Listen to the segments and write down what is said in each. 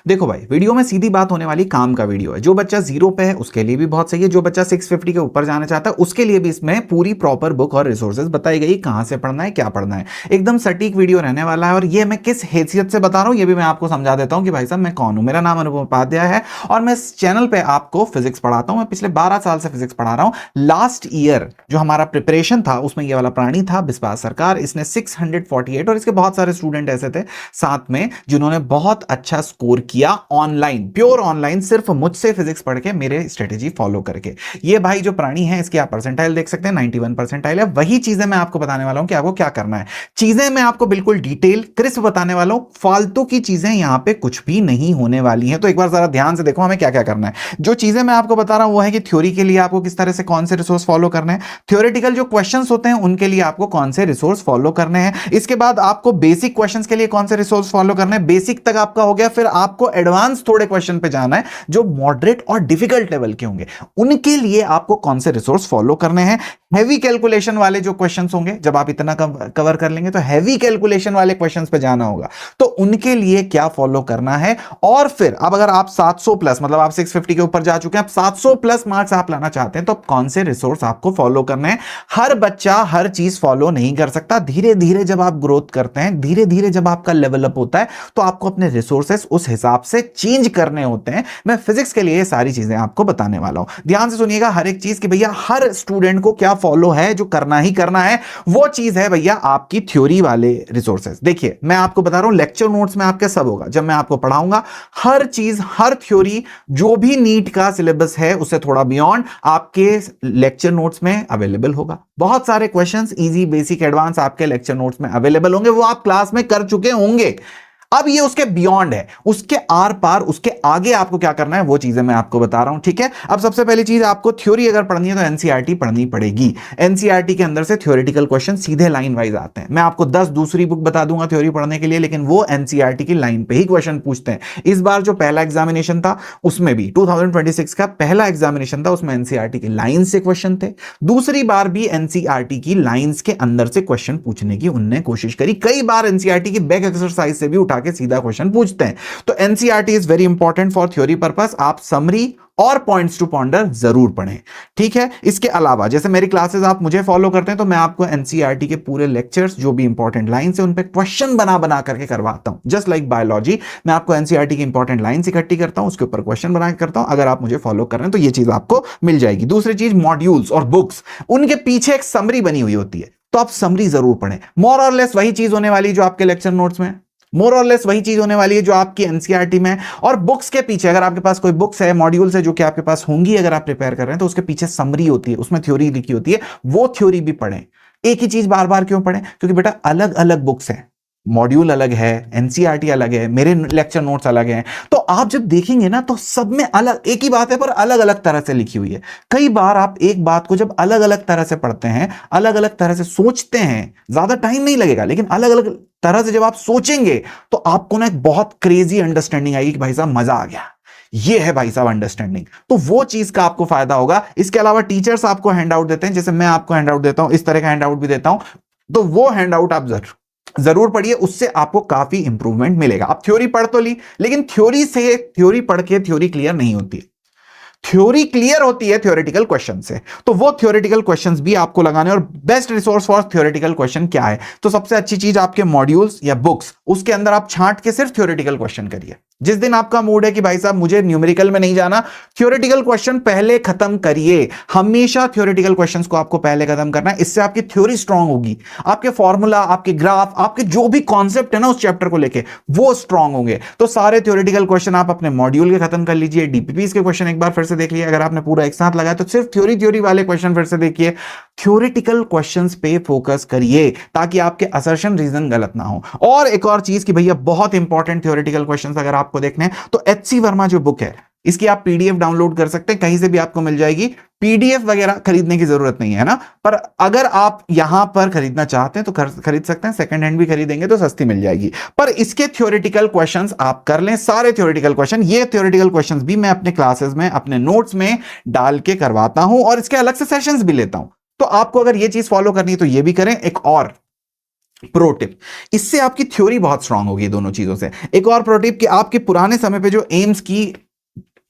देखो भाई, वीडियो में सीधी बात होने वाली काम का वीडियो है। जो बच्चा 0 पे है उसके लिए भी बहुत सही है, जो बच्चा 650 के ऊपर जाना चाहता है उसके लिए भी इसमें पूरी प्रॉपर बुक और रिसोर्सेज बताई गई, कहां से पढ़ना है, क्या पढ़ना है। एकदम सटीक वीडियो रहने वाला है। और ये मैं किस हैसियत से बता रहा हूं ये भी मैं आपको समझा देता हूं कि भाई साहब मैं कौन हूं। मेरा नाम अनुपम उपाध्याय है और मैं इस चैनल पे आपको फिजिक्स पढ़ाता हूं। मैं पिछले 12 साल से फिजिक्स पढ़ा रहा हूं। लास्ट ईयर जो हमारा प्रिपरेशन था उसमें ये वाला प्राणी था बिस्वास सरकार, इसने 648 और इसके बहुत सारे स्टूडेंट ऐसे थे साथ में जिन्होंने बहुत अच्छा स्कोर किया ऑनलाइन, प्योर ऑनलाइन, सिर्फ मुझसे फिजिक्स पढ़ के, मेरे स्ट्रेटेजी फॉलो करके। ये भाई जो प्राणी है इसके आप परसेंटाइल देख सकते हैं, 91 परसेंटाइल है। वही चीजें मैं आपको बताने वाला हूं कि आपको क्या करना है। चीजें मैं आपको बिल्कुल डिटेल क्रिस्प बताने वाला हूं, फालतू की चीजें यहां पे कुछ भी नहीं होने वाली हैं। तो एक बार जरा ध्यान से देखो हमें क्या क्या करना है। जो चीजें मैं आपको बता रहा हूं वो है कि थ्योरी के लिए आपको किस तरह से कौन से रिसोर्स फॉलो करने हैं, थ्योरेटिकल जो क्वेश्चंस होते हैं उनके लिए आपको कौन से रिसोर्स फॉलो करने हैं, इसके बाद आपको बेसिक क्वेश्चंस के लिए कौन से रिसोर्स फॉलो करने हैं। बेसिक तक आपका हो गया, फिर आपको एडवांस थोड़े क्वेश्चन पे जाना है जो मॉडरेट और डिफिकल्ट लेवल के होंगे, उनके लिए आपको कौन से रिसोर्स फॉलो करने हैं। हैवी कैलकुलेशन वाले जो क्वेश्चंस होंगे, जब आप इतना कवर कर लेंगे तो हैवी कैलकुलेशन वाले क्वेश्चंस पे जाना होगा, तो उनके लिए क्या फॉलो करना है। और फिर अब अगर आप 700 प्लस, मतलब आप 650 के ऊपर जा चुके हैं, आप 700 प्लस मार्क्स आप लाना चाहते हैं, तो कौन से रिसोर्स आपको फॉलो करने हैं। हर बच्चा हर चीज फॉलो नहीं कर सकता। धीरे धीरे जब आप ग्रोथ करते हैं, धीरे धीरे जब आपका लेवल अप होता है, तो आपको अपने रिसोर्सेस उस हिसाब से चेंज करने होते हैं। मैं फिजिक्स के लिए ये सारी चीजें आपको बताने वाला हूं। ध्यान से सुनिएगा हर एक चीज कि भैया हर स्टूडेंट को क्या फॉलो है, जो करना ही करना है वो चीज है भैया आपकी थ्योरी वाले रिसोर्सेज। देखिए मैं आपको बता रहा हूं, लेक्चर नोट्स में आपके सब होगा। जब मैं आपको पढ़ाऊंगा हर चीज, हर थ्योरी, जो भी नीट का सिलेबस है उससे थोड़ा बियॉन्ड आपके लेक्चर नोट्स में अवेलेबल होगा। बहुत सारे क्वेश्चंस इजी, बेसिक, एडवांस आपके लेक्चर नोट्स में अवेलेबल होंगे, वो आप क्लास में कर चुके होंगे। अब ये उसके बियॉन्ड है, उसके आर पार, उसके आगे आपको क्या करना है वो चीजें मैं आपको बता रहा हूं, ठीक है। अब सबसे पहली चीज, आपको थ्योरी अगर पढ़नी है तो एनसीईआरटी पढ़नी पड़ेगी। एनसीईआरटी के अंदर से थ्योरेटिकल क्वेश्चन सीधे लाइन वाइज आते हैं। मैं आपको 10 दूसरी बुक बता दूंगा थ्योरी पढ़ने के लिए, लेकिन वो एनसीईआरटी की लाइन पे ही क्वेश्चन पूछते हैं। इस बार जो पहला एग्जामिनेशन था उसमें भी 2026 का पहला एग्जामिनेशन था, उसमें एनसीईआरटी की लाइन से क्वेश्चन थे। दूसरी बार भी एनसीईआरटी की लाइंस के अंदर से क्वेश्चन पूछने की उनने कोशिश करी। कई बार एनसीईआरटी की बैक एक्सरसाइज से भी उठा के सीधा क्वेश्चन पूछते हैं। तो NCERT is very important for theory purpose. आप समरी और पॉइंट्स टू पॉन्डर जरूर पढ़ें, ठीक है। इसके अलावा जैसे मेरी क्लासेस आप मुझे फॉलो करते हैं तो मैं आपको एनसीईआरटी के पूरे लेक्चर्स, जो भी इंपॉर्टेंट लाइंस है उन पे क्वेश्चन बना बना करके करवाता हूं। जस्ट लाइक बायोलॉजी, मैं आपको एनसीईआरटी की इंपॉर्टेंट लाइंस इकट्ठी करता हूं, उसके ऊपर क्वेश्चन बना के करता हूं। अगर आप मुझे फॉलो कर रहे हैं तो ये चीज आपको मिल जाएगी। दूसरी चीज, मॉड्यूल्स और बुक्स, उनके पीछे एक समरी बनी हुई होती है, तो आप समरी जरूर पढ़ें। मोर और लेस वही चीज होने वाली जो आपके लेक्चर नोट्स में, मोर और लेस वही चीज होने वाली है जो आपकी एनसीईआरटी में। और बुक्स के पीछे, अगर आपके पास कोई बुक्स है, मॉड्यूल्स है जो कि आपके पास होंगी, अगर आप प्रिपेयर कर रहे हैं, तो उसके पीछे समरी होती है, उसमें थ्योरी लिखी होती है, वो थ्योरी भी पढ़ें। एक ही चीज बार बार क्यों पढ़ें? क्योंकि बेटा अलग अलग बुक्स हैं, मॉड्यूल अलग है, एनसीईआरटी अलग है, मेरे लेक्चर नोट्स अलग हैं। तो आप जब देखेंगे ना तो सब में अलग, एक ही बात है पर अलग अलग तरह से लिखी हुई है। कई बार आप एक बात को जब अलग अलग तरह से पढ़ते हैं, अलग अलग तरह से सोचते हैं, ज्यादा टाइम नहीं लगेगा, लेकिन अलग अलग तरह से जब आप सोचेंगे तो आपको ना एक बहुत क्रेजी अंडरस्टैंडिंग आएगी कि भाई साहब मजा आ गया, ये है भाई साहब अंडरस्टैंडिंग। तो वो चीज का आपको फायदा होगा। इसके अलावा टीचर्स आपको हैंडआउट देते हैं, जैसे मैं आपको हैंडआउट देता हूं, इस तरह का हैंडआउट भी देता हूं, तो वो हैंडआउट आप जरूर पढ़िए, उससे आपको काफी इंप्रूवमेंट मिलेगा। आप थ्योरी पढ़ तो ली, लेकिन थ्योरी पढ़ के थ्योरी क्लियर नहीं होती। थ्योरी क्लियर होती है थ्योरेटिकल क्वेश्चन से, तो वो थ्योरेटिकल क्वेश्चंस भी आपको लगाने। और best resource for theoretical question क्या है? तो सबसे अच्छी चीज आपके मॉड्यूल्स या बुक्स, उसके अंदर आप छांट के सिर्फ थ्योरेटिकल क्वेश्चन करिए। जिस दिन आपका मूड है कि भाई साहब मुझे न्यूमेरिकल में नहीं जाना, थ्योरेटिकल क्वेश्चन पहले खत्म करिए। हमेशा थ्योरेटिकल क्वेश्चंस को आपको पहले खत्म करना है, इससे आपकी थ्योरी स्ट्रांग होगी, आपके फॉर्मूला, आपके ग्राफ, आपके जो भी कॉन्सेप्ट है ना उस चैप्टर को लेके, वो स्ट्रांग होंगे। तो सारे थ्योरेटिकल क्वेश्चन आप अपने मॉड्यूल के खत्म कर लीजिए। डीपीपीस के क्वेश्चन एक बार फिर से देख लिए, अगर आपने पूरा एक साथ लगाया तो सिर्फ थ्योरी वाले क्वेश्चन फिर से देखिए। थ्योरेटिकल क्वेश्चंस पे फोकस करिए ताकि आपके असर्शन रीजन गलत ना हो। और एक और चीज कि भैया बहुत इंपॉर्टेंट थ्योरेटिकल क्वेश्चंस अगर आपको देखने हैं तो एचसी वर्मा जो बुक है, इसकी आप पीडीएफ डाउनलोड कर सकते हैं, कहीं से भी आपको मिल जाएगी। पीडीएफ वगैरह खरीदने की जरूरत नहीं है ना, पर अगर आप यहां पर खरीदना चाहते हैं तो खरीद सकते हैं। सेकंड हैंड भी खरीदेंगे तो सस्ती मिल जाएगी। पर इसके थ्योरेटिकल क्वेश्चंस आप कर लें, सारे थ्योरेटिकल क्वेश्चन। ये थ्योरेटिकल क्वेश्चंस भी मैं अपने क्लासेस में, अपने नोट्स में डाल के करवाता हूं और इसके अलग से सेशंस भी लेता हूं। तो आपको अगर ये चीज फॉलो करनी है तो ये भी करें। एक और प्रो टिप, इससे आपकी थ्योरी बहुत स्ट्रांग होगी दोनों चीजों से। एक और प्रो टिप कि आपके पुराने समय पे जो एम्स की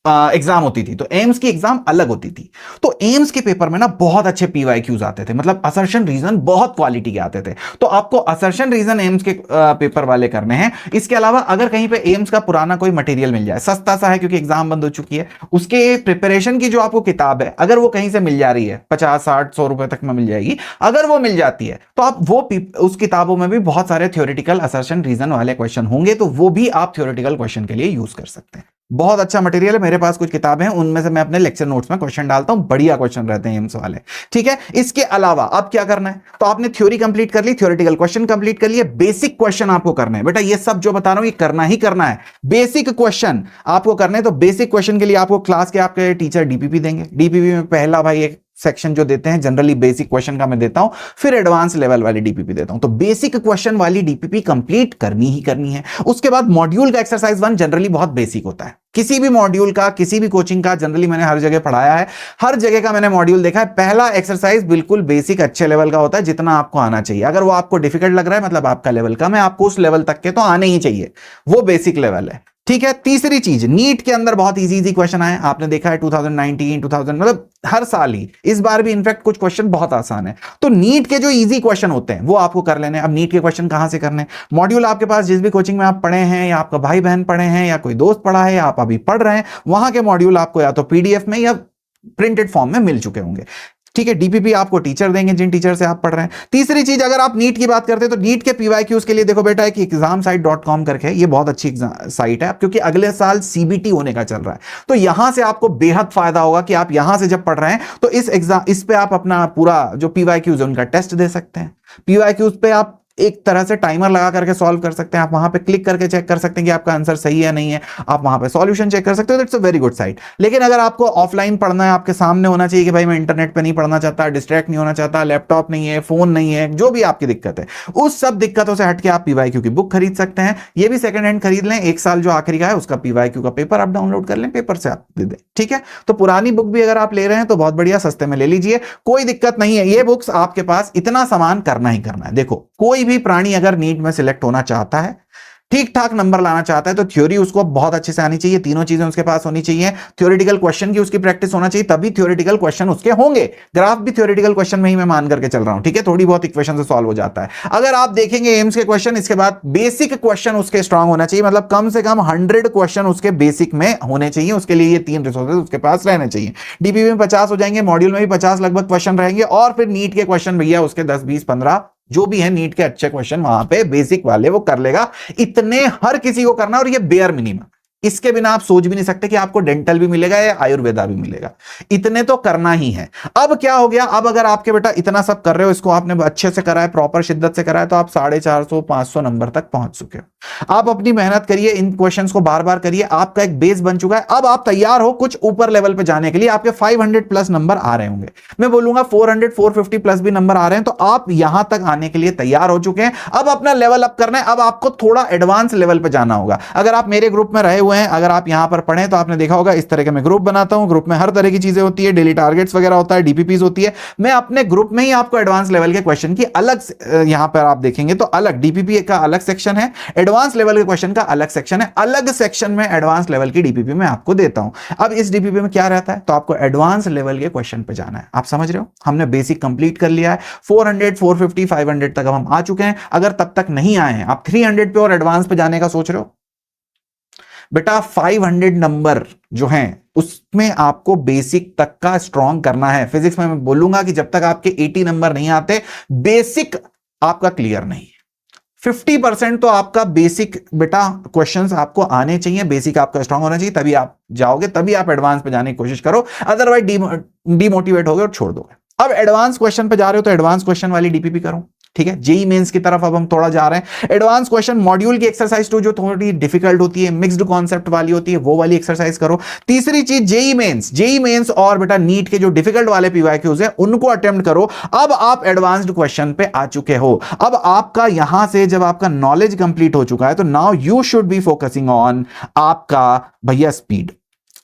एग्जाम होती थी, तो एम्स की एग्जाम अलग होती थी। तो एम्स के पेपर में ना बहुत अच्छे पीवाईक्यूज आते थे, मतलब असर्शन रीजन बहुत क्वालिटी के आते थे। तो आपको असर्शन रीजन एम्स के पेपर वाले करने हैं। इसके अलावा अगर कहीं पे एम्स का पुराना कोई मटेरियल मिल जाए, सस्ता सा है क्योंकि एग्जाम बंद हो चुकी है, उसके प्रिपरेशन की जो आपको किताब है अगर वो कहीं से मिल जा रही है, 50 60 100 रुपए तक में मिल जाएगी, अगर वो मिल जाती है तो आप वो उस किताबों में भी बहुत सारे थ्योरेटिकल असर्शन रीजन वाले क्वेश्चन होंगे, तो वो भी आप थ्योरेटिकल क्वेश्चन के लिए यूज कर सकते हैं। बहुत अच्छा मटेरियल है, मेरे पास कुछ किताबें हैं, उनमें से मैं अपने लेक्चर नोट्स में क्वेश्चन डालता हूं, बढ़िया क्वेश्चन रहते हैं एम्स वाले। ठीक है, इसके अलावा अब क्या करना है, तो आपने थ्योरी कंप्लीट कर ली, थ्योरेटिकल क्वेश्चन कंप्लीट कर लिए, बेसिक क्वेश्चन आपको करना है। बेटा ये सब जो बता रहा हूं ये करना ही करना है, बेसिक क्वेश्चन आपको करने हैं। तो बेसिक क्वेश्चन के लिए आपको क्लास के आपके टीचर डीपीपी देंगे। डीपीपी में पहला भाई एक सेक्शन जो देते हैं जनरली बेसिक क्वेश्चन का मैं देता हूं, फिर एडवांस लेवल वाली डीपीपी देता हूं। तो बेसिक क्वेश्चन वाली डीपीपी कंप्लीट करनी ही करनी है। उसके बाद मॉड्यूल का एक्सरसाइज 1 जनरली बहुत बेसिक होता है, किसी भी मॉड्यूल का, किसी भी कोचिंग का, जनरली मैंने हर जगह पढ़ाया है, हर जगह का मैंने मॉड्यूल देखा है। पहला एक्सरसाइज बिल्कुल बेसिक अच्छे लेवल का होता है, जितना आपको आना चाहिए। अगर वो आपको डिफिकल्ट लग रहा है मतलब आपका लेवल कम है, आपको उस लेवल तक के तो आने ही चाहिए, वो बेसिक लेवल है। ठीक है, तीसरी चीज, नीट के अंदर बहुत इजी इजी क्वेश्चन आए, आपने देखा है 2019 2000 मतलब हर साल ही, इस बार भी इनफैक्ट कुछ क्वेश्चन बहुत आसान है। तो नीट के जो इजी क्वेश्चन होते हैं वो आपको कर लेने हैं। अब नीट के क्वेश्चन कहां से करने हैं, मॉड्यूल आपके पास जिस भी कोचिंग में आप पढ़े हैं, या आपका भाई बहन पढ़े हैं, या कोई दोस्त पढ़ा है, या आप अभी पढ़ रहे हैं, वहां के मॉड्यूल आपको या तो पीडीएफ में या प्रिंटेड फॉर्म में मिल चुके होंगे। ठीक है, डीपीपी आपको टीचर देंगे जिन टीचर से आप पढ़ रहे हैं। तीसरी चीज, अगर आप नीट की बात करते हैं तो नीट के पीवाईक्यूज के लिए देखो बेटा एक examsite.com करके, ये बहुत अच्छी साइट है क्योंकि अगले साल सीबीटी होने का चल रहा है। तो यहां से आपको बेहद फायदा होगा कि आप यहां से जब पढ़ रहे हैं तो इस पे आप अपना पूरा जो पीवाईक्यूज है उनका टेस्ट दे सकते हैं। पीवाईक्यूज पे आप एक तरह से टाइमर लगा करके सॉल्व कर सकते हैं, आप वहां पे क्लिक करके चेक कर सकते हैं कि आपका आंसर सही है नहीं है, आप वहां पे सॉल्यूशन चेक कर सकते हो। That's a very good site. लेकिन अगर आपको ऑफलाइन पढ़ना है, आपके सामने होना चाहिए कि भाई मैं इंटरनेट पे नहीं पढ़ना चाहता, डिस्ट्रैक्ट नहीं होना चाहता, लैपटॉप नहीं है, फोन नहीं है, जो भी आपकी दिक्कत है, उस सब दिक्कतों से हटके आप पीवाईक्यू की बुक खरीद सकते हैं। ये भी सेकंड हैंड खरीद लें, एक साल जो आखिरी का है उसका पीवाईक्यू का पेपर आप डाउनलोड कर लें, पेपर से आप दे दें। ठीक है, तो पुरानी बुक भी अगर आप ले रहे हैं तो बहुत बढ़िया, सस्ते में ले लीजिए, कोई दिक्कत नहीं है। ये बुक्स आपके पास इतना सामान करना ही करना है। देखो कोई भी प्राणी अगर नीट में सिलेक्ट होना चाहता है, ठीक ठाक नंबर लाना चाहता है, तो थ्योरी उसको बहुत अच्छे से आनी चाहिए, तीनों चीजें उसके पास होनी चाहिए। थ्योरेटिकल क्वेश्चन की उसकी प्रैक्टिस होना चाहिए, तभी थ्योरेटिकल क्वेश्चन उसके होंगे। ग्राफ भी थ्योरेटिकल क्वेश्चन में ही मैं मान करके चल रहा हूं। ठीक है, थोड़ी बहुत इक्वेशन से सॉल्व हो जाता है। अगर आप देखेंगे एम्स के क्वेश्चन, इसके बाद बेसिक क्वेश्चन उसके स्ट्रांग होना चाहिए, मतलब कम से कम 100 क्वेश्चन उसके बेसिक में होने चाहिए। उसके लिए ये 3 रिसोर्सेज उसके पास रहने चाहिए। डीपीपी में 50 हो जाएंगे, मॉड्यूल में भी 50 लगभग क्वेश्चन रहेंगे, और फिर नीट के क्वेश्चन भैया उसके 10 20 15 जो भी है नीट के अच्छे क्वेश्चन वहां पे बेसिक वाले वो कर लेगा। इतने हर किसी को करना, और ये बेयर मिनिमम, इसके बिना आप सोच भी नहीं सकते कि आपको डेंटल भी मिलेगा या आयुर्वेदा भी मिलेगा। इतने तो करना ही है। अब क्या हो गया, अब अगर आपके बेटा इतना सब कर रहे हो, इसको आपने अच्छे से करा है, प्रॉपर शिद्दत से करा है, तो आप 450 500 नंबर तक पहुंच चुके हो। आप अपनी मेहनत करिए, इन क्वेश्चंस को बार बार करिए, आपका एक बेस बन चुका है। अब आप तैयार हो कुछ ऊपर लेवल पे जाने के लिए। आपके 500 प्लस नंबर आ रहे होंगे, मैं बोलूंगा 400 450 प्लस भी नंबर आ रहे हैं, तो आप यहां तक आने के लिए तैयार हो चुके हैं। अब अपना लेवल अप करना है, अब आपको थोड़ा एडवांस लेवल पे जाना होगा। अगर आप मेरे ग्रुप में रहे हुए हैं, अगर आप यहां पर पढ़ें, तो आपने देखा होगा इस तरह के मैं ग्रुप बनाता हूं। ग्रुप में हर तरह की चीजें होती है, डेली टारगेट्स वगैरह होता है, डीपीपीज होती है। मैं अपने ग्रुप में ही आपको एडवांस लेवल के क्वेश्चन की अलग, यहां पर आप देखेंगे तो अलग डीपीपी का अलग सेक्शन है, एडवांस लेवल के क्वेश्चन का अलग सेक्शन है। अलग सेक्शन में एडवांस लेवल की डीपीपी में आपको देता हूं। अब इस डीपीपी में क्या रहता है, तो आपको एडवांस लेवल के क्वेश्चन पे जाना है। आप समझ रहे हो, हमने बेसिक कंप्लीट कर लिया है, 400 450 500 तक अब हम आ चुके हैं। अगर तब तक नहीं आए हैं, आप 300 पे और एडवांस पे जाने का सोच रहे हो, बेटा 500 नंबर जो हैं उसमें आपको बेसिक तक का स्ट्रॉन्ग करना है। फिजिक्स में मैं बोलूंगा कि जब तक आपके 80 नंबर नहीं आते, बेसिक आपका क्लियर नहीं। 50% तो आपका बेसिक बेटा क्वेश्चंस आपको आने चाहिए, बेसिक आपका स्ट्रांग होना चाहिए, तभी आप जाओगे, तभी आप एडवांस पे जाने की कोशिश करो। अदरवाइज डिमोटिवेट होगे और छोड़ दोगे। अब एडवांस क्वेश्चन पे जा रहे हो तो एडवांस क्वेश्चन वाली डीपीपी करो। ठीक है, जेई मेंस की तरफ अब हम थोड़ा जा रहे हैं। एडवांस क्वेश्चन मॉड्यूल की एक्सरसाइज 2 जो थोड़ी डिफिकल्ट होती है, मिक्स्ड कॉन्सेप्ट वाली होती है, वो वाली एक्सरसाइज करो। तीसरी चीज जेई मेंस और बेटा नीट के जो डिफिकल्ट वाले पीवाईक्यूज हैं उनको अटेम्प्ट करो। अब आप एडवांस्ड क्वेश्चन पे आ चुके हो। अब आपका यहां से जब आपका नॉलेज कंप्लीट हो चुका है, तो now you should be focusing on आपका भैया स्पीड।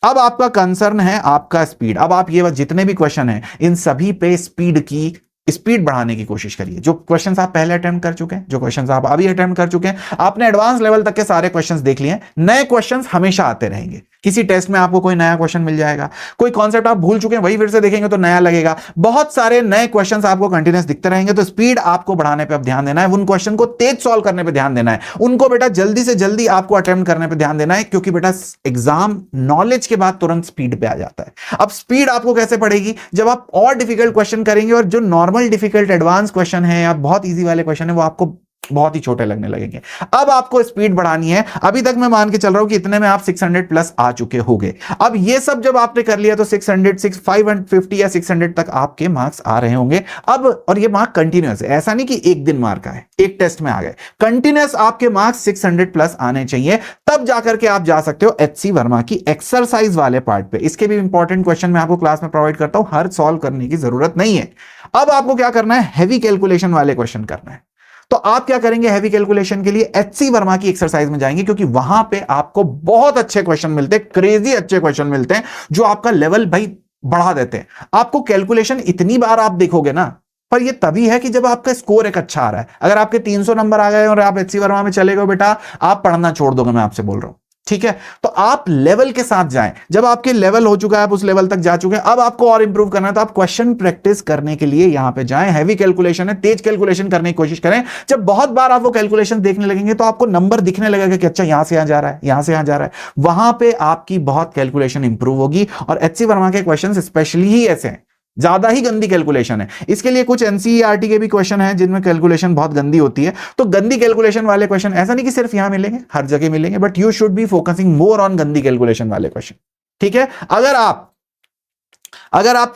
अब आपका कंसर्न है आपका स्पीड। अब आप ये जितने भी क्वेश्चन हैं इन सभी पे स्पीड की स्पीड बढ़ाने की कोशिश करिए। जो क्वेश्चंस आप पहले अटेम्प्ट कर चुके हैं, जो क्वेश्चंस आप अभी अटेम्प्ट कर चुके हैं, आपने एडवांस लेवल तक के सारे क्वेश्चंस देख लिए हैं, नए क्वेश्चंस हमेशा आते रहेंगे। किसी टेस्ट में आपको कोई नया क्वेश्चन मिल जाएगा, कोई कॉन्सेप्ट आप भूल चुके हैं वही फिर से देखेंगे तो नया लगेगा, बहुत सारे नए क्वेश्चंस आपको कंटिन्यूस दिखते रहेंगे। तो स्पीड आपको बढ़ाने पे अब ध्यान देना है, उन क्वेश्चन को तेज सॉल्व करने पे ध्यान देना है, उनको बेटा जल्दी से जल्दी आपको अटेम्प्ट करने पे ध्यान देना है, क्योंकि बेटा एग्जाम नॉलेज के बाद तुरंत स्पीड पे आ जाता है। अब स्पीड आपको कैसे पड़ेगी, जब आप और डिफिकल्ट क्वेश्चन करेंगे और जो नॉर्मल डिफिकल्ट एडवांस क्वेश्चन है या बहुत इजी वाले क्वेश्चन है वो आपको बहुत ही छोटे लगने लगेंगे। अब आपको स्पीड बढ़ानी है। अभी तक मैं मान के चल रहा हूं कि इतने में आप 600 प्लस आ चुके होंगे। अब ये सब जब आपने कर लिया तो 550 या 600 तक आपके मार्क्स आ रहे होंगे अब। और ये मार्क कंटिन्यूअस है, ऐसा नहीं कि एक दिन मार्क आए, एक टेस्ट में आ गए, कंटिन्यूअस आपके मार्क्स 600 प्लस आने चाहिए, तब जाकर के आप जा सकते हो HC वर्मा की एक्सरसाइज वाले पार्ट पे। इसके भी इंपॉर्टेंट क्वेश्चन मैं आपको क्लास में प्रोवाइड करता हूं, हर सॉल्व करने की जरूरत नहीं है। अब आपको क्या करना है, हैवी कैलकुलेशन वाले क्वेश्चन करना है। तो आप क्या करेंगे, हैवी कैलकुलेशन के लिए HC वर्मा की एक्सरसाइज में जाएंगे, क्योंकि वहां पे आपको बहुत अच्छे क्वेश्चन मिलते हैं, क्रेजी अच्छे क्वेश्चन मिलते हैं, जो आपका लेवल भाई बढ़ा देते हैं। आपको कैलकुलेशन इतनी बार आप देखोगे ना, पर ये तभी है कि जब आपका स्कोर एक अच्छा आ रहा है। अगर आपके 300 नंबर आ गए और आप HC वर्मा में चले गए बेटा, आप पढ़ना छोड़ दोगे, मैं आपसे बोल रहा हूं, ठीक है। तो आप लेवल के साथ जाएं। जब आपके लेवल हो चुका है, आप उस लेवल तक जा चुके हैं, अब आपको और इंप्रूव करना है, तो आप क्वेश्चन प्रैक्टिस करने के लिए यहां पे जाएं। हैवी कैलकुलेशन है, तेज कैलकुलेशन करने की कोशिश करें। जब बहुत बार आप वो कैलकुलेशन देखने लगेंगे तो आपको नंबर दिखने लगेगा कि अच्छा यहां से यहां जा रहा है, यहां से यहां जा रहा है, वहां पे आपकी बहुत कैलकुलेशन इंप्रूव होगी। और HC वर्मा के क्वेश्चन स्पेशली ही ऐसे हैं, ज्यादा ही गंदी कैलकुलेशन है। इसके लिए कुछ NCERT के भी क्वेश्चन हैं जिनमें कैलकुलेशन बहुत गंदी होती है। तो गंदी कैलकुलेशन वाले क्वेश्चन ऐसा नहीं कि सिर्फ यहां मिलेंगे, हर जगह मिलेंगे, but you should be focusing more on गंदी कैलकुलेशन वाले क्वेश्चन, ठीक है। अगर आप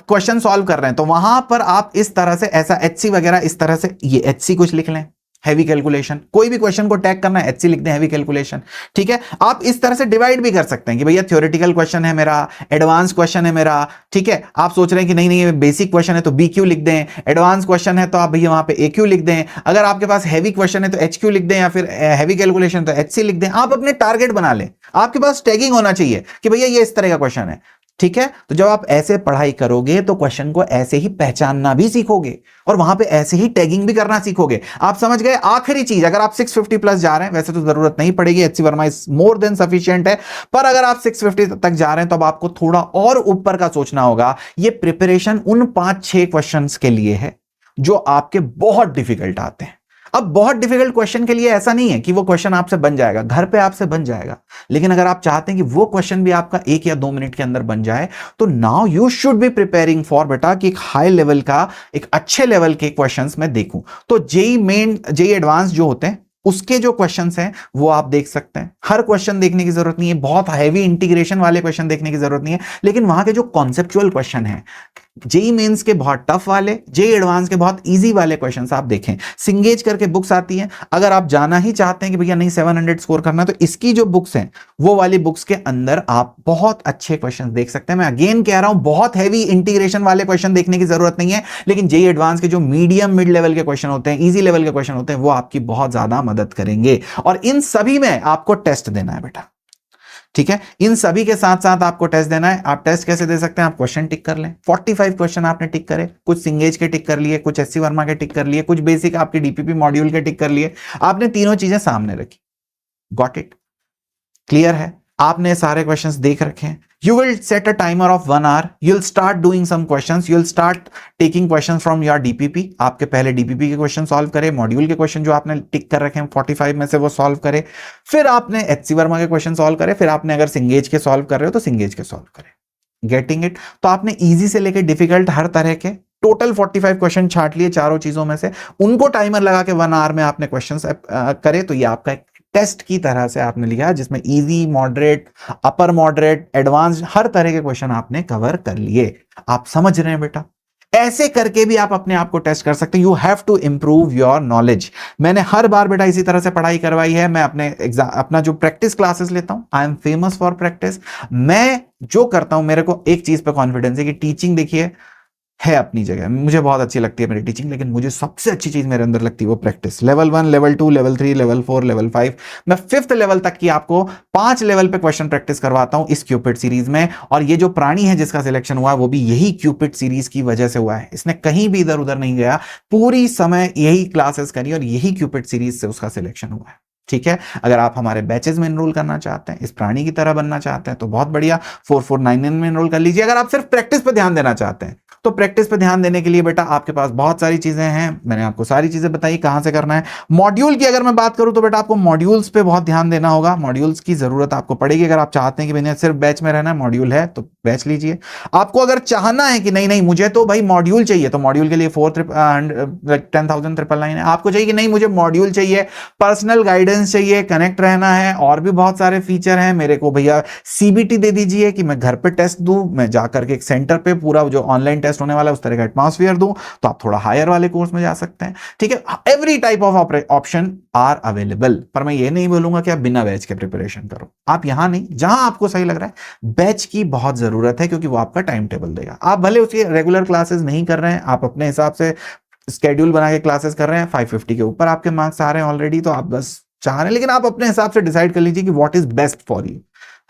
क्वेश्चन सॉल्व कर रहे हैं तो वहां पर आप इस तरह से, ऐसा HC वगैरह इस तरह से, ये HC कुछ लिख लें, हैवी कैलकुलेशन, कोई भी क्वेश्चन को टैग करना है HC लिख दें, हैवी कैलकुलेशन, ठीक है। आप इस तरह से डिवाइड भी कर सकते हैं कि भैया थ्योरेटिकल क्वेश्चन है मेरा, एडवांस क्वेश्चन है मेरा, ठीक है। आप सोच रहे हैं कि नहीं नहीं बेसिक क्वेश्चन है तो BQ लिख दें, एडवांस क्वेश्चन है तो आप भैया वहां पे AQ लिख दें, अगर आपके पास हैवी क्वेश्चन है तो HQ लिख दें, या फिर हैवी कैलकुलेशन तो HC लिख दें। आप अपने टारगेट बना लें, आपके पास टैगिंग होना चाहिए कि भैया ये इस तरह का क्वेश्चन है, ठीक है। तो जब आप ऐसे पढ़ाई करोगे तो क्वेश्चन को ऐसे ही पहचानना भी सीखोगे और वहां पे ऐसे ही टैगिंग भी करना सीखोगे। आप समझ गए। आखिरी चीज, अगर आप 650 प्लस जा रहे हैं, वैसे तो जरूरत नहीं पड़ेगी, HC Verma is more than sufficient है, पर अगर आप 650 तक जा रहे हैं तो अब आपको थोड़ा और ऊपर का सोचना होगा। ये प्रिपरेशन उन 5-6 क्वेश्चंस के लिए है जो आपके बहुत डिफिकल्ट आते हैं। अब बहुत डिफिकल्ट क्वेश्चन के लिए ऐसा नहीं है कि वो क्वेश्चन आपसे बन जाएगा, घर पे आपसे बन जाएगा, लेकिन अगर आप चाहते हैं कि वो क्वेश्चन भी आपका 1 या 2 मिनट के अंदर बन जाए, तो now you should be preparing for बेटा कि एक हाई लेवल का, एक अच्छे लेवल के क्वेश्चंस मैं देखूं। तो जेई मेन, जेई एडवांस जो होते हैं उसके जो क्वेश्चंस हैं वो आप देख सकते हैं। हर क्वेश्चन देखने की जरूरत नहीं है, बहुत हैवी इंटीग्रेशन वाले क्वेश्चन देखने की जरूरत नहीं है, लेकिन वहां के जो कॉन्सेप्चुअल क्वेश्चन हैं, जेई मेंस के बहुत टफ वाले, जेई एडवांस के बहुत इजी वाले क्वेश्चंस आप देखें। सिंगेज करके बुक्स आती हैं, अगर आप जाना ही चाहते हैं कि भैया नहीं 700 स्कोर करना है, तो इसकी जो बुक्स हैं वो वाली बुक्स के अंदर आप बहुत अच्छे क्वेश्चंस देख सकते हैं। मैं अगेन कह रहा हूं, बहुत हैवी इंटीग्रेशन वाले क्वेश्चन देखने की जरूरत नहीं है, लेकिन जेई एडवांस के जो मीडियम मिड लेवल के क्वेश्चन होते हैं, इजी लेवल के क्वेश्चन होते हैं, वो आपकी बहुत ज्यादा मदद करेंगे। और इन सभी में आपको टेस्ट देना है बेटा, ठीक है। इन सभी के साथ साथ आपको टेस्ट देना है। आप टेस्ट कैसे दे सकते हैं, आप क्वेश्चन टिक कर लें। 45 क्वेश्चन आपने टिक करे, कुछ सिंगेज के टिक कर लिए, कुछ HC वर्मा के टिक कर लिए, कुछ बेसिक आपके DPP मॉड्यूल के टिक कर लिए। आपने तीनों चीजें सामने रखी, गॉट इट, क्लियर है। आपने सारे क्वेश्चंस देख रखे हैं। You will set a timer of 1 hour. You'll start doing some questions. You'll start taking questions from your DPP. आपके पहले DPP के क्वेश्चन सॉल्व करें, मॉड्यूल के क्वेश्चन जो आपने टिक कर रखे हैं 45 में से वो सॉल्व करें, फिर आपने HC वर्मा के क्वेश्चन सॉल्व करें, फिर आपने अगर सिंगेज के सॉल्व कर रहे हो तो सिंगेज के सॉल्व करें। Getting it. तो आपने इजी से लेकर डिफिकल्ट हर तरह के टोटल 45 क्वेश्चन छाट लिए चारों चीजों में से, उनको टाइमर लगा के 1 आवर में आपने क्वेश्चन करे, तो ये आपका एक टेस्ट की तरह से आपने लिया, जिसमें इजी, मॉडरेट, अपर मॉडरेट, एडवांस हर तरह के क्वेश्चन आपने कवर कर लिए। आप समझ रहे हैं बेटा। ऐसे करके भी आप अपने आप को टेस्ट कर सकते हैं। You have to improve your knowledge. मैंने हर बार बेटा इसी तरह से पढ़ाई करवाई है। मैं अपने एग्जाम, अपना जो प्रैक्टिस क्लासेस लेता हूं, I am famous for practice. मैं जो करता हूं, मेरे को एक चीज पे कॉन्फिडेंस है कि टीचिंग, देखिए है अपनी जगह, मुझे बहुत अच्छी लगती है मेरी टीचिंग, लेकिन मुझे सबसे अच्छी चीज मेरे अंदर लगती है वो practice. Level 1, level 2, level 3, level 4, level 5, मैं 5th लेवल तक की आपको 5 लेवल पे क्वेश्चन प्रैक्टिस करवाता हूं इस क्यूपिड सीरीज में। और ये जो प्राणी है जिसका सिलेक्शन हुआ वो भी यही क्यूपिड सीरीज की वजह से हुआ है, इसने कहीं भी इधर उधर नहीं गया, पूरी समय यही क्लासेस करी और यही क्यूपिड सीरीज से उसका सिलेक्शन हुआ है। ठीक है, अगर आप हमारे बैचेस में एनरोल करना चाहते हैं, इस प्राणी की तरह बनना चाहते हैं तो बहुत बढ़िया, 4499 में एनरोल कर लीजिए। अगर आप सिर्फ प्रैक्टिस पे ध्यान देना चाहते हैं तो प्रैक्टिस पे ध्यान देने के लिए बेटा आपके पास बहुत सारी चीजें हैं, मैंने आपको सारी चीजें बताई कहां से करना है। मॉड्यूल की अगर मैं बात करूं तो बेटा आपको मॉड्यूल्स पे बहुत ध्यान देना होगा, मॉड्यूल्स की जरूरत आपको पड़ेगी। अगर आप चाहते हैं कि भैया सिर्फ बैच में रहना है, मॉड्यूल है तो बैच लीजिए। आपको अगर चाहना है कि नहीं नहीं मुझे तो भाई मॉड्यूल चाहिए, तो मॉड्यूल के लिए 10,999 है। आपको चाहिए कि नहीं मुझे मॉड्यूल चाहिए, पर्सनल गाइडेंस चाहिए, कनेक्ट रहना है, और भी बहुत सारे फीचर हैं, मेरे को भैया सीबीटी दे दीजिए कि मैं घर पे टेस्ट दूं, मैं जाकर के एक सेंटर पे पूरा जो ऑनलाइन टेस्ट होने वाला है उस तरह का एटमॉस्फेयर दूं, तो आप थोड़ा हायर वाले कोर्स में जा सकते हैं। ठीक है, every type of option are available, पर मैं ये नहीं बोलूंगा कि आप बिना बैच के प्रिपरेशन करो, आप यहां नहीं, जहां आपको सही लग रहा है। बैच की बहुत जरूरत है क्योंकि वो आपका टाइम टेबल देगा। आप भले उसकी रेगुलर क्लासेस नहीं कर रहे हैं, आप अपने हिसाब से स्केड्यूल बना के क्लासेस कर रहे हैं, 550 के ऊपर आपके मार्क्स आ रहे हैं ऑलरेडी, तो आप बस चाह रहे हैं, लेकिन आप अपने हिसाब से डिसाइड कर लीजिए कि what is best for you,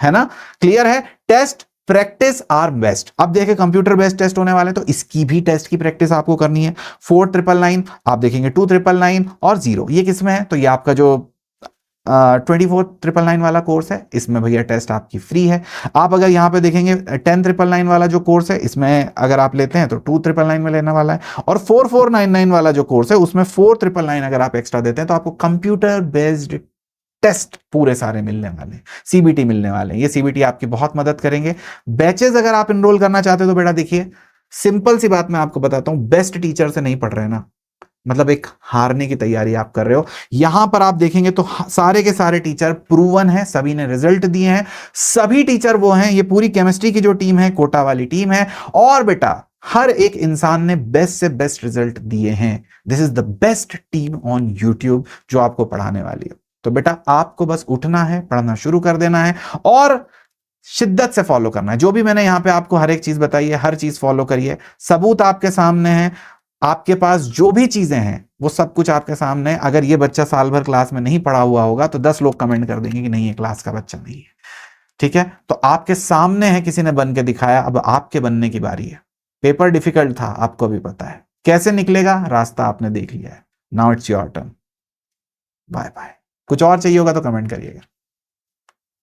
है ना। क्लियर है, टेस्ट प्रैक्टिस आर बेस्ट। अब देखिए कंप्यूटर बेस्ड टेस्ट होने वाले, तो इसकी भी टेस्ट की प्रैक्टिस आपको करनी है। 4999 आप देखेंगे, 2999 और 0 ये किसमें है, तो ये आपका जो 24,999 वाला कोर्स है, इसमें भैया टेस्ट आपकी फ्री है। आप अगर यहां पे देखेंगे 10,999 वाला जो कोर्स है, इसमें अगर आप लेते हैं तो 2,999 में लेने वाला है, और 4499 वाला जो कोर्स है उसमें 4,999 अगर आप एक्स्ट्रा देते हैं तो आपको कंप्यूटर बेस्ड टेस्ट पूरे सारे मिलने वाले, सीबीटी मिलने वाले हैं। ये सीबीटी आपकी बहुत मदद करेंगे। बैचेस अगर आप एनरोल करना चाहते हो तो बेटा देखिए, सिंपल सी बात मैं आपको बताता हूं, बेस्ट टीचर से नहीं पढ़ रहे ना, मतलब एक हारने की तैयारी आप कर रहे हो। यहां पर आप देखेंगे तो सारे के सारे टीचर प्रूवन है, सभी ने रिजल्ट दिए हैं, सभी टीचर वो हैं, ये पूरी केमिस्ट्री की जो टीम है कोटा वाली टीम है, और बेटा हर एक इंसान ने बेस्ट से बेस्ट रिजल्ट दिए हैं। This is the best team on YouTube जो आपको पढ़ाने वाली है। तो बेटा आपको बस उठना है, पढ़ना शुरू कर देना है और शिद्दत से फॉलो करना है। जो भी मैंने यहां पे आपको हर एक चीज बताई है, हर चीज फॉलो करिए, सबूत आपके सामने है, आपके पास जो भी चीजें हैं वो सब कुछ आपके सामने है। अगर ये बच्चा साल भर क्लास में नहीं पढ़ा हुआ होगा तो 10 लोग कमेंट कर देंगे कि नहीं ये क्लास का बच्चा नहीं है। ठीक है, तो आपके सामने है, किसी ने बन के दिखाया, अब आपके बनने की बारी है। पेपर डिफिकल्ट था, आपको भी पता है, कैसे निकलेगा रास्ता आपने देख लिया है। Now it's your turn. Bye bye. कुछ और चाहिए होगा तो कमेंट करिएगा।